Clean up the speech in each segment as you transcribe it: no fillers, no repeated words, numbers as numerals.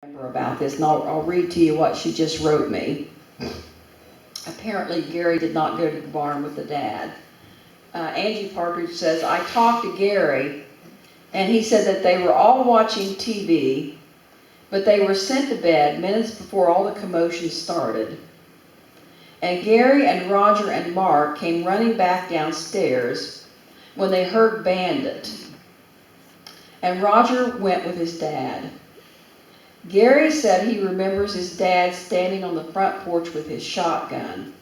About this, and I'll read to you what she just wrote me. Apparently, Gary did not go to the barn with the dad. Angie Partridge says, I talked to Gary, and he said that they were all watching TV, but they were sent to bed minutes before all the commotion started. And Gary and Roger and Mark came running back downstairs when they heard Bandit. And Roger went with his dad. Gary said he remembers his dad standing on the front porch with his shotgun.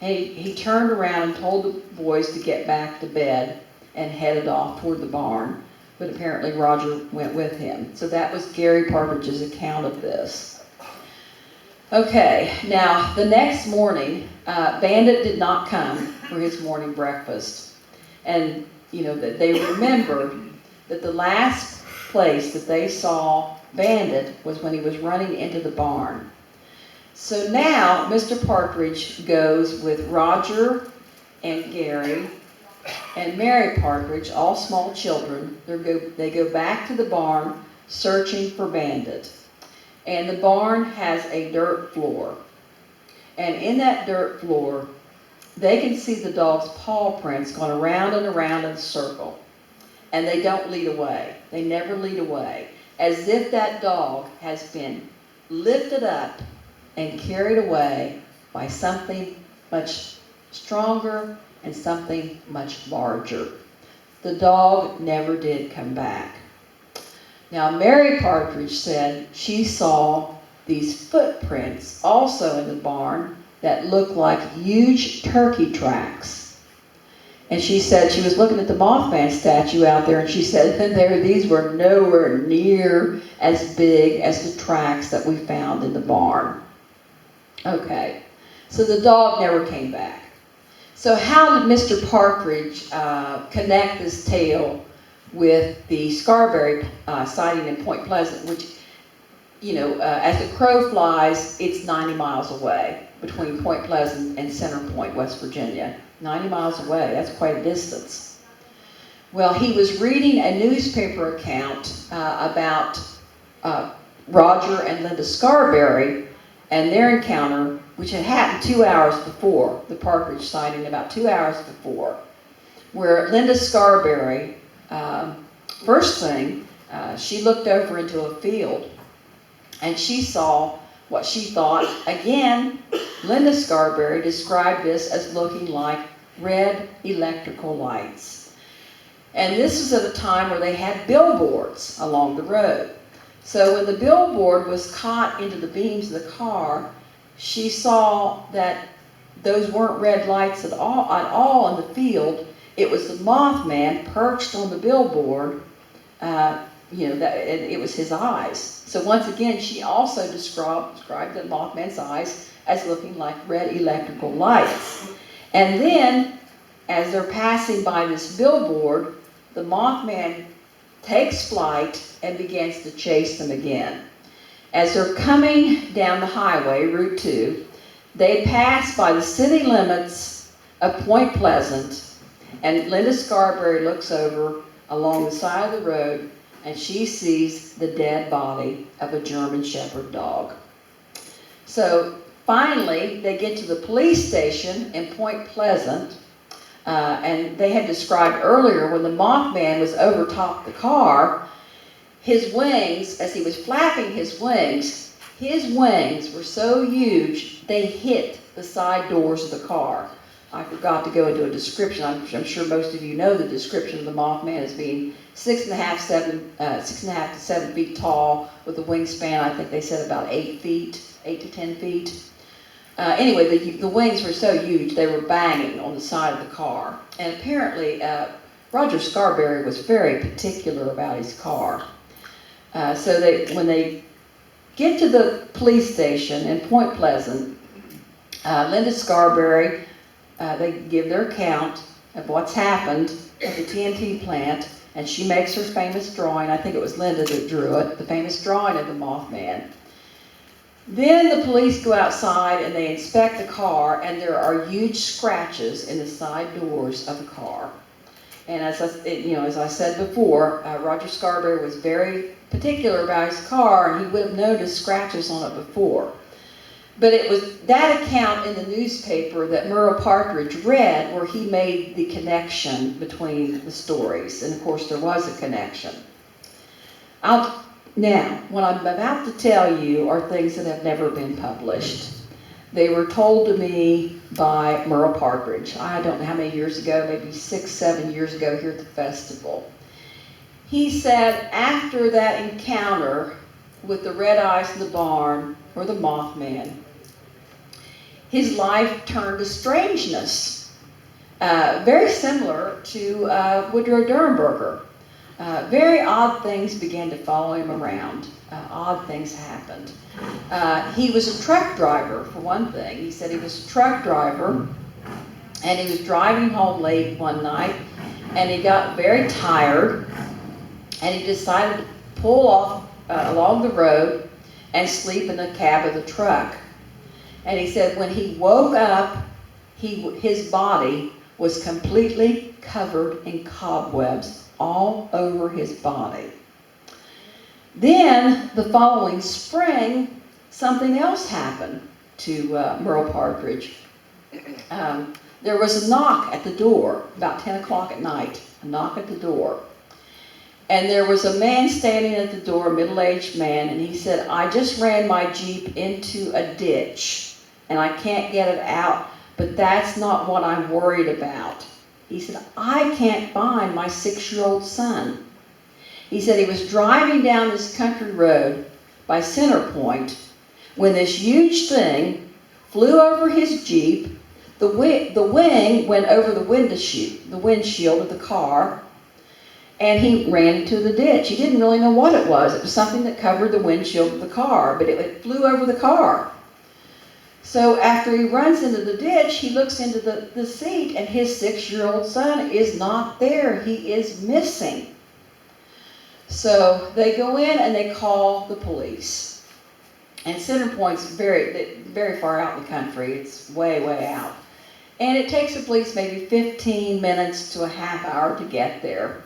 And he turned around and told the boys to get back to bed and headed off toward the barn. But apparently Roger went with him. So that was Gary Partridge's account of this. Okay, now the next morning, Bandit did not come for his morning breakfast. And, you know, that they remembered that the last place that they saw Bandit was when he was running into the barn. So now Mr. Partridge goes with Roger and Gary and Mary Partridge, all small children. They go back to the barn searching for Bandit. And the barn has a dirt floor. And in that dirt floor, they can see the dog's paw prints going around and around in a circle. And they don't lead away. They never lead away. As if that dog has been lifted up and carried away by something much stronger and something much larger. The dog never did come back. Now, Mary Partridge said she saw these footprints also in the barn that looked like huge turkey tracks. And she said she was looking at the Mothman statue out there, and she said these were nowhere near as big as the tracks that we found in the barn. Okay, so the dog never came back. So how did Mr. Partridge connect this tale with the Scarberry sighting in Point Pleasant, which, you know, as the crow flies, it's 90 miles away between Point Pleasant and Center Point, West Virginia. 90 miles away, that's quite a distance. Well, he was reading a newspaper account about Roger and Linda Scarberry and their encounter, which had happened 2 hours before, the Partridge sighting, about 2 hours before, where Linda Scarberry, first thing, she looked over into a field and she saw what she thought, again, Linda Scarberry described this as looking like red electrical lights. And this was at a time where they had billboards along the road. So when the billboard was caught into the beams of the car, she saw that those weren't red lights at all in the field. It was the Mothman perched on the billboard. You know, it was his eyes. So once again, she also described the Mothman's eyes as looking like red electrical lights. And then, as they're passing by this billboard, the Mothman takes flight and begins to chase them again. As they're coming down the highway, Route 2, they pass by the city limits of Point Pleasant, and Linda Scarberry looks over along the side of the road, and she sees the dead body of a German Shepherd dog. So finally, they get to the police station in Point Pleasant, and they had described earlier when the Mothman was over top the car, his wings, as he was flapping his wings were so huge they hit the side doors of the car. I forgot to go into a description. I'm sure most of you know the description of the Mothman as being 6.5 to 7 feet tall, with a wingspan, I think they said about 8 to 10 feet. Anyway, the wings were so huge they were banging on the side of the car. And apparently, Roger Scarberry was very particular about his car. So when they get to the police station in Point Pleasant, Linda Scarberry, they give their account of what's happened at the TNT plant, and she makes her famous drawing. I think it was Linda that drew it, the famous drawing of the Mothman. Then the police go outside and they inspect the car, and there are huge scratches in the side doors of the car. And as I said before, Roger Scarborough was very particular about his car, and he would have noticed scratches on it before. But it was that account in the newspaper that Merle Partridge read where he made the connection between the stories. And of course there was a connection. Now, what I'm about to tell you are things that have never been published. They were told to me by Merle Partridge. I don't know how many years ago, maybe 6, 7 years ago here at the festival. He said after that encounter with the red eyes in the barn, or the Mothman, his life turned to strangeness, very similar to Woodrow Derenberger. Very odd things began to follow him around. Odd things happened. He was a truck driver, for one thing. He said he was a truck driver, and he was driving home late one night, and he got very tired, and he decided to pull off along the road and sleep in the cab of the truck. And he said when he woke up, his body was completely covered in cobwebs all over his body. Then, the following spring, something else happened to Merle Partridge. There was a knock at the door, about 10 o'clock at night, a knock at the door. And there was a man standing at the door, a middle-aged man, and he said, I just ran my Jeep into a ditch, and I can't get it out, but that's not what I'm worried about. He said, I can't find my 6-year-old son. He said he was driving down this country road by Center Point when this huge thing flew over his Jeep. The wing went over the windshield of the car, and he ran into the ditch. He didn't really know what it was. It was something that covered the windshield of the car, but it flew over the car. So after he runs into the ditch, he looks into the seat, and his 6-year-old son is not there. He is missing. So they go in and they call the police. And Center Point's very, very far out in the country. It's way, way out. And it takes the police maybe 15 minutes to a half hour to get there.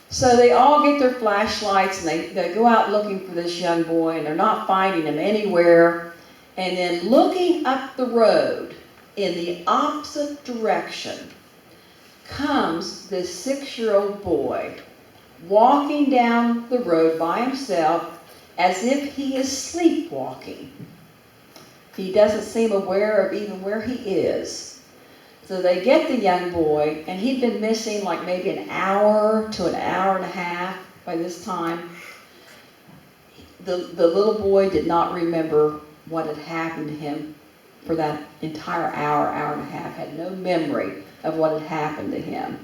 So they all get their flashlights and they go out looking for this young boy, and they're not finding him anywhere. And then looking up the road in the opposite direction comes this 6-year-old boy walking down the road by himself as if he is sleepwalking. He doesn't seem aware of even where he is. So they get the young boy, and he'd been missing like maybe an hour to an hour and a half by this time. The little boy did not remember what had happened to him for that entire hour, hour and a half, had no memory of what had happened to him.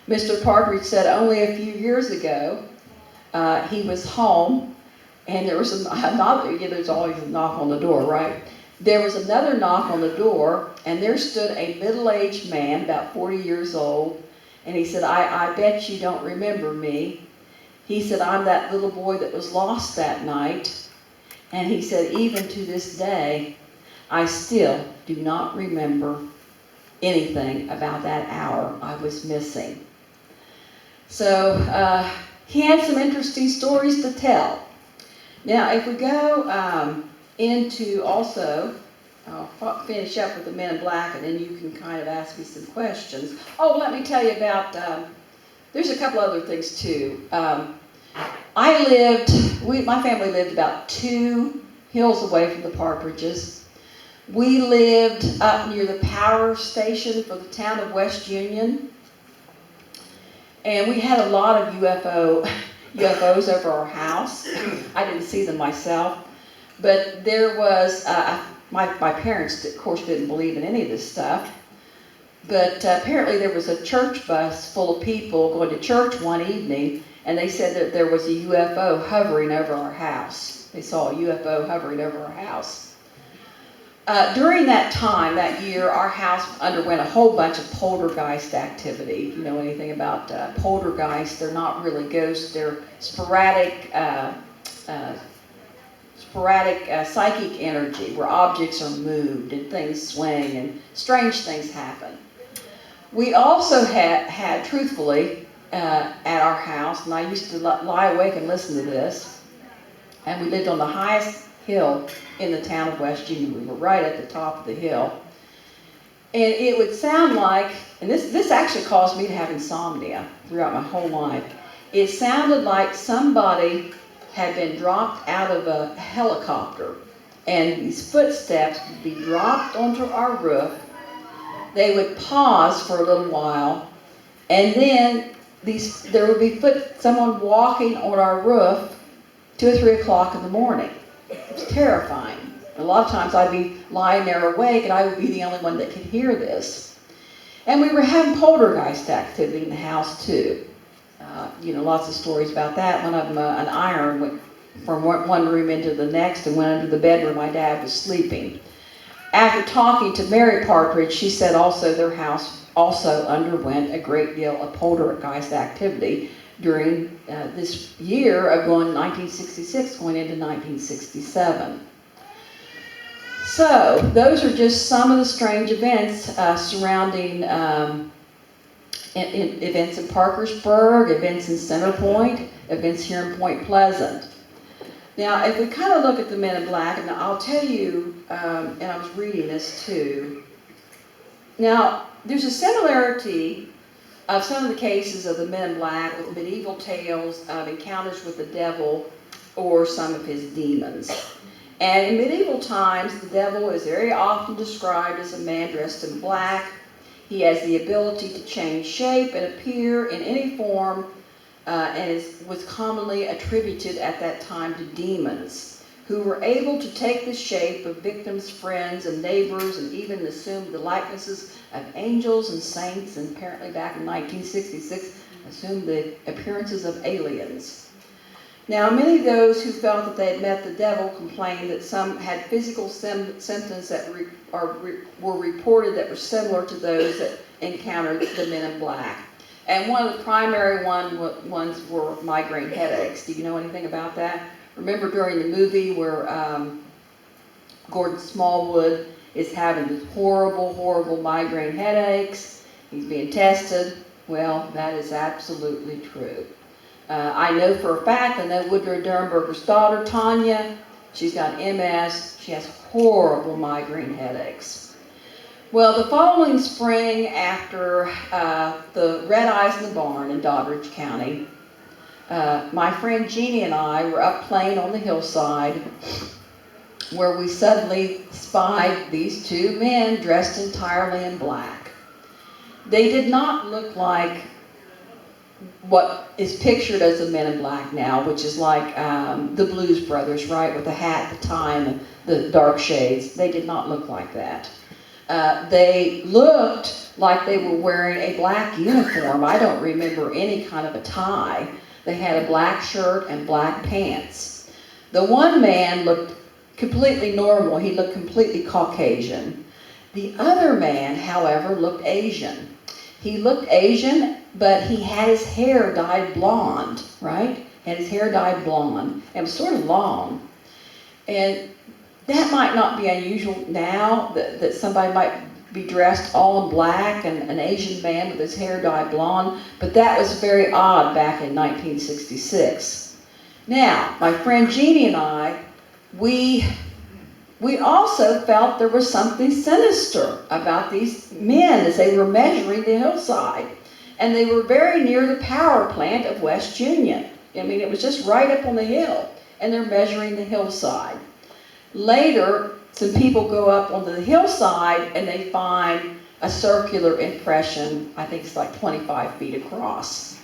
Mr. Partridge said only a few years ago, he was home, and there was there's always a knock on the door, right? There was another knock on the door, and there stood a middle-aged man, about 40 years old, and he said, I bet you don't remember me. He said, I'm that little boy that was lost that night. And he said, even to this day, I still do not remember anything about that hour I was missing. So he had some interesting stories to tell. Now, if we go into also, I'll finish up with the Men in Black, and then you can kind of ask me some questions. Oh, let me tell you about, there's a couple other things too. My family lived about 2 hills away from the Partridges. We lived up near the power station for the town of West Union. And we had a lot of UFOs over our house. I didn't see them myself. But there was, my parents, of course, didn't believe in any of this stuff. But apparently there was a church bus full of people going to church one evening, and they said that there was a UFO hovering over our house. They saw a UFO hovering over our house. During that time, that year, our house underwent a whole bunch of poltergeist activity. If you know anything about poltergeist, they're not really ghosts. They're sporadic psychic energy where objects are moved and things swing and strange things happen. We also had truthfully, at our house, and I used to lie awake and listen to this, and we lived on the highest hill in the town of West Union. We were right at the top of the hill. And it would sound like, and this actually caused me to have insomnia throughout my whole life. It sounded like somebody had been dropped out of a helicopter, and these footsteps would be dropped onto our roof. They would pause for a little while, and then there would be someone walking on our roof 2 or 3 o'clock in the morning. It was terrifying. A lot of times I'd be lying there awake, and I would be the only one that could hear this. And we were having poltergeist activity in the house too. Lots of stories about that. One of them, an iron went from one room into the next and went under the bed where my dad was sleeping. After talking to Mary Partridge, she said also their house also underwent a great deal of poltergeist activity during this year of 1966 going into 1967. So, those are just some of the strange events surrounding events in Parkersburg, events in Center Point, events here in Point Pleasant. Now, if we kind of look at the Men in Black, and I'll tell you, and I was reading this too. Now, there's a similarity of some of the cases of the Men in Black with medieval tales of encounters with the devil or some of his demons. And in medieval times, the devil is very often described as a man dressed in black. He has the ability to change shape and appear in any form, and was commonly attributed at that time to demons, who were able to take the shape of victims, friends, and neighbors, and even assumed the likenesses of angels and saints, and apparently back in 1966, assumed the appearances of aliens. Now, many of those who felt that they had met the devil complained that some had physical symptoms that were reported that were similar to those that encountered the Men in Black. And one of the primary ones were migraine headaches. Do you know anything about that? Remember during the movie where Gordon Smallwood is having these horrible, horrible migraine headaches? He's being tested. Well, that is absolutely true. I know for a fact, I know Woodrow Derenberger's daughter, Tanya, she's got MS. She has horrible migraine headaches. Well, the following spring, after the Red Eyes in the Barn in Doddridge County, my friend Jeannie and I were up playing on the hillside where we suddenly spied these two men dressed entirely in black. They did not look like what is pictured as the Men in Black now, which is like the Blues Brothers, right, with the hat, the tie, and the dark shades. They did not look like that. They looked like they were wearing a black uniform. I don't remember any kind of a tie. They had a black shirt and black pants. The one man looked completely normal. He looked completely Caucasian. The other man, however, looked Asian. He looked Asian, but he had his hair dyed blonde, right? Had his hair dyed blonde. It was sort of long. And that might not be unusual now, that somebody might be dressed all in black and an Asian man with his hair dyed blonde, but that was very odd back in 1966. Now, my friend Jeannie and I, we also felt there was something sinister about these men as they were measuring the hillside. And they were very near the power plant of West Union. I mean, it was just right up on the hill, and they're measuring the hillside. Later, some people go up onto the hillside and they find a circular impression, I think it's like 25 feet across.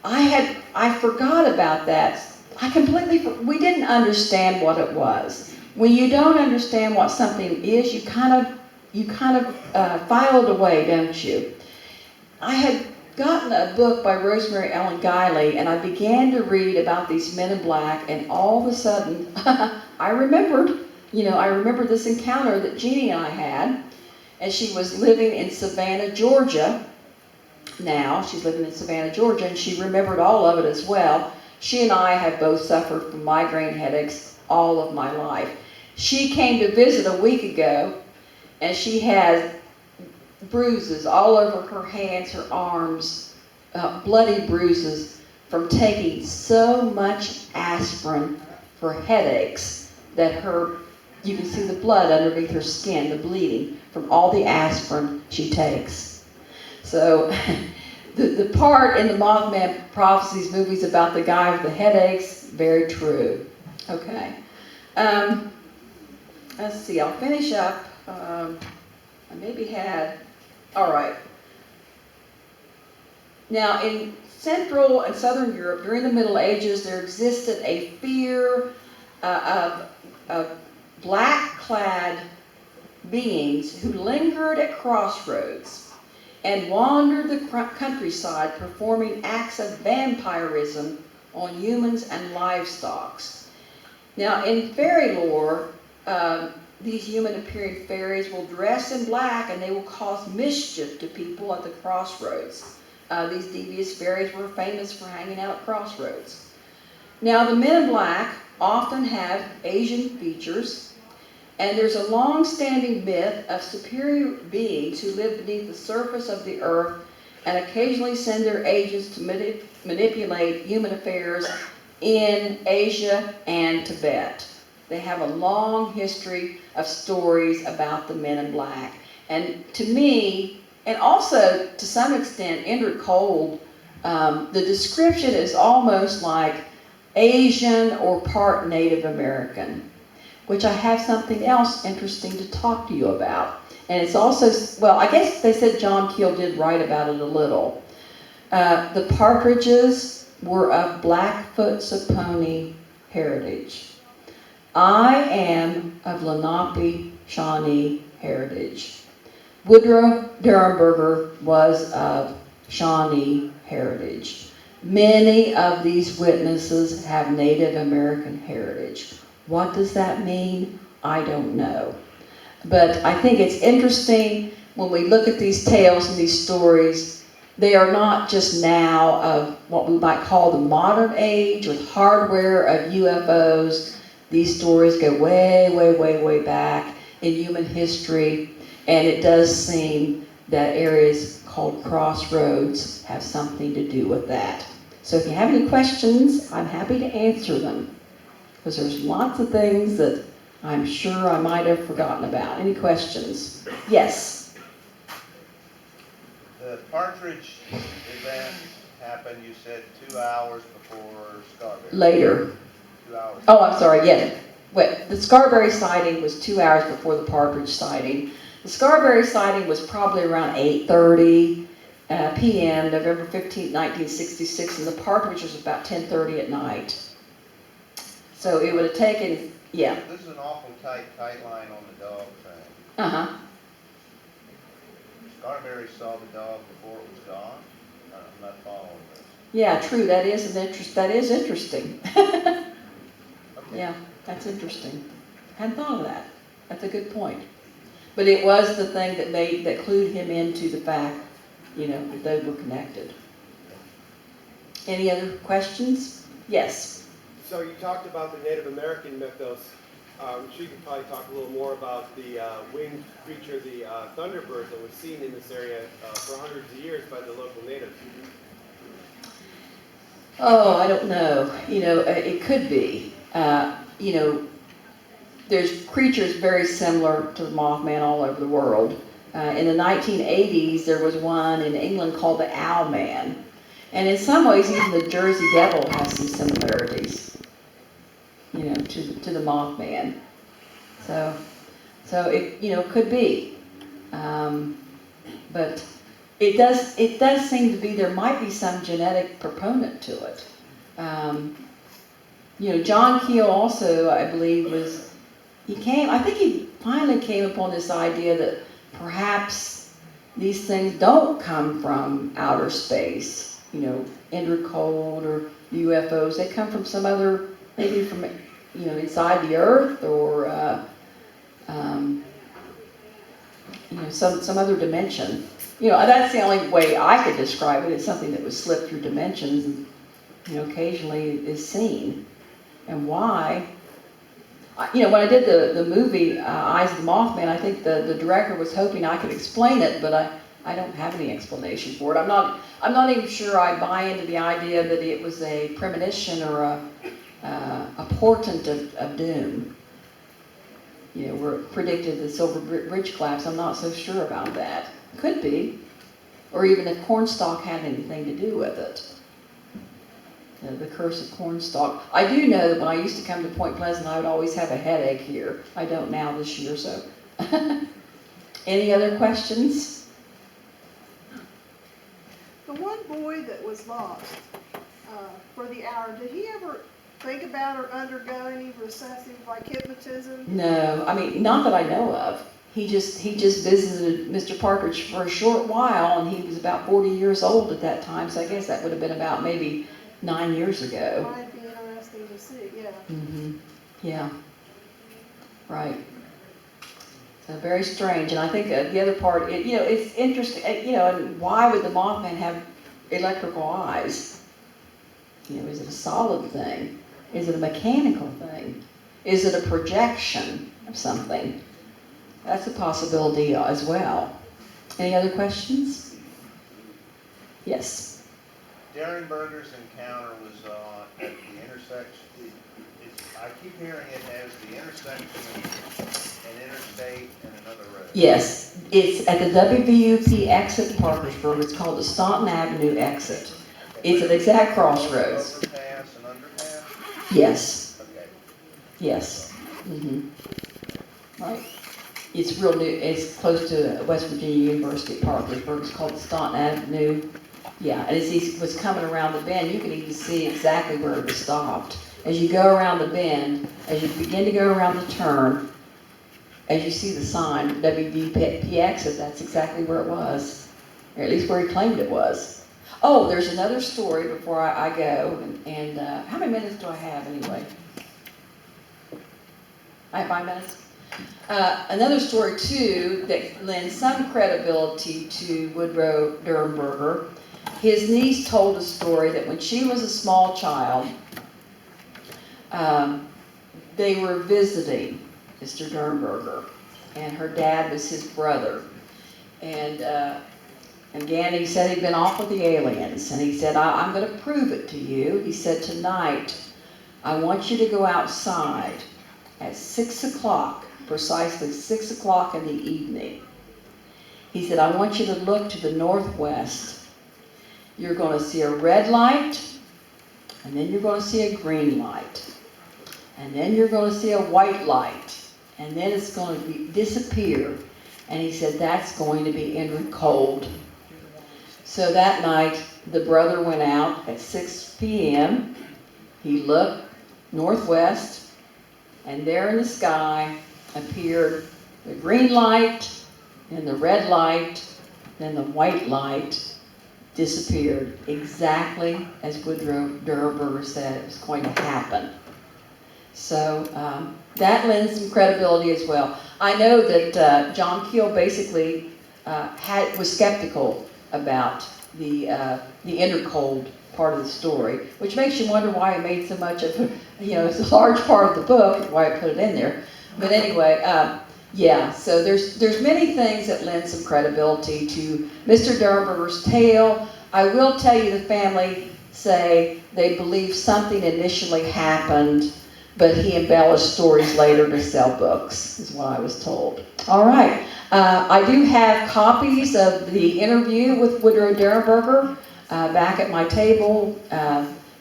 I forgot about that. We didn't understand what it was. When you don't understand what something is, you kind of file it away, don't you? I had gotten a book by Rosemary Ellen Guiley, and I began to read about these Men in Black, and all of a sudden, I remembered this encounter that Jeannie and I had, and she was living in Savannah, Georgia. Now, she's living in Savannah, Georgia, and she remembered all of it as well. She and I have both suffered from migraine headaches all of my life. She came to visit a week ago, and she has bruises all over her hands, her arms, bloody bruises from taking so much aspirin for headaches that you can see the blood underneath her skin, the bleeding from all the aspirin she takes. So the part in the Mothman Prophecies movies about the guy with the headaches, very true. Okay. Let's see, I'll finish up. I maybe had, all right. Now, in Central and Southern Europe, during the Middle Ages, there existed a fear of black-clad beings who lingered at crossroads and wandered the countryside performing acts of vampirism on humans and livestock. Now, in fairy lore, these human-appearing fairies will dress in black and they will cause mischief to people at the crossroads. These devious fairies were famous for hanging out at crossroads. Now, the men in black often have Asian features, and there's a long-standing myth of superior beings who live beneath the surface of the earth and occasionally send their agents to manipulate human affairs in Asia and Tibet. They have a long history of stories about the men in black. And to me, and also to some extent, Indrid Cold, the description is almost like Asian or part Native American, which I have something else interesting to talk to you about. And it's also, well, I guess they said John Keel did write about it a little. The Partridges were of Blackfoot Saponi heritage. I am of Lenape Shawnee heritage. Woodrow Derenberger was of Shawnee heritage. Many of these witnesses have Native American heritage. What does that mean? I don't know. But I think it's interesting when we look at these tales and these stories. They are not just now of what we might call the modern age with hardware of UFOs. These stories go way, way, way, way back in human history. And it does seem that areas called Crossroads have something to do with that. So if you have any questions, I'm happy to answer them. Because there's lots of things that I'm sure I might have forgotten about. Any questions? Yes? The Partridge event happened, you said, 2 hours before Scarberry. Later. 2 hours. Oh, I'm sorry, yes. Wait, the Scarberry sighting was 2 hours before the Partridge sighting. The Scarberry sighting was probably around 8:30 p.m., November 15, 1966, and the Partridge was about 10:30 at night. So it would have taken, yeah. This is an awful tight line on the dog thing. Uh-huh. Scarberry saw the dog before it was gone? I'm not following this. Yeah, true. That is interesting. Okay. Yeah, that's interesting. Hadn't thought of that. That's a good point. But it was the thing that clued him into the fact, that they were connected. Any other questions? Yes. So you talked about the Native American mythos. I'm sure you could probably talk a little more about the winged creature, the thunderbird that was seen in this area for hundreds of years by the local natives. Oh, I don't know. It could be. There's creatures very similar to the Mothman all over the world. In the 1980s, there was one in England called the Owlman. And in some ways, even the Jersey Devil has some similarities, to the Mothman. So it could be. But it does seem to be, there might be some genetic proponent to it. John Keel also, I believe, I think he finally came upon this idea that perhaps these things don't come from outer space, Indrid Cold or UFOs. They come from some other, maybe from, inside the earth or, some other dimension. That's the only way I could describe it. It's something that would slip through dimensions and, occasionally is seen. And why? when I did the movie Eyes of the Mothman, I think the director was hoping I could explain it, but I don't have any explanation for it. I'm not even sure I buy into the idea that it was a premonition or a portent of doom. Where it predicted the Silver Bridge collapse. I'm not so sure about that. Could be. Or even if Cornstalk had anything to do with it. The curse of Cornstalk. I do know that when I used to come to Point Pleasant, I would always have a headache here. I don't now this year, so. Any other questions? The one boy that was lost for the hour, did he ever think about or undergo any recessive, like hypnotism? No, not that I know of. He just visited Mr. Partridge for a short while, and he was about 40 years old at that time, so I guess that would have been about maybe 9 years ago. Might be interesting to see, yeah. Mm-hmm. Yeah. Right. So very strange, and I think the other part, it's interesting, and why would the Mothman have electrical eyes? Is it a solid thing? Is it a mechanical thing? Is it a projection of something? That's a possibility as well. Any other questions? Yes. Derenberger's encounter was at the intersection. I keep hearing it as the intersection of an interstate and another road. Yes, it's at the WVUP exit Parkersburg. It's called the Staunton Avenue exit. It's an exact crossroads. Overpass and underpass? Yes. Okay. Yes. Right. It's real new. It's close to West Virginia University, Parkersburg. It's called the Staunton Avenue. Yeah, and as he was coming around the bend, you can even see exactly where it was stopped. As you go around the bend, as you begin to go around the turn, as you see the sign, WVP exit, that's exactly where it was. Or at least where he claimed it was. Oh, there's another story before I go. And how many minutes do I have anyway? I have 5 minutes? Another story, too, that lends some credibility to Woodrow Derenberger. His niece told a story that when she was a small child, they were visiting Mr. Derenberger, and her dad was his brother. And again, he said he'd been off with the aliens, and he said, I'm going to prove it to you. He said, tonight, I want you to go outside at 6 o'clock, precisely 6 o'clock in the evening. He said, I want you to look to the northwest. You're going to see a red light, and then you're going to see a green light, and then you're going to see a white light, and then it's going to disappear. And he said, that's going to be Indrid Cold. So that night, the brother went out at 6 p.m. He looked northwest, and there in the sky appeared the green light, and the red light, then the white light disappeared, exactly as Woodrow Derenberger said it was going to happen. So that lends some credibility as well. I know that John Keel basically was skeptical about the Indrid Cold part of the story, which makes you wonder why he made so much of it. It's a large part of the book, why I put it in there. But anyway, yeah, so there's many things that lend some credibility to Mr. Derenberger's tale. I will tell you the family say they believe something initially happened, but he embellished stories later to sell books, is what I was told. All right. I do have copies of the interview with Woodrow Derenberger back at my table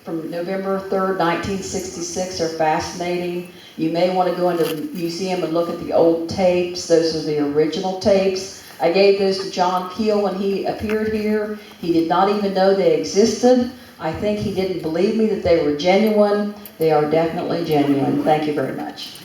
from November 3rd, 1966. They're fascinating. You may want to go into the museum and look at the old tapes. Those are the original tapes. I gave those to John Keel when he appeared here. He did not even know they existed. I think he didn't believe me that they were genuine. They are definitely genuine. Thank you very much.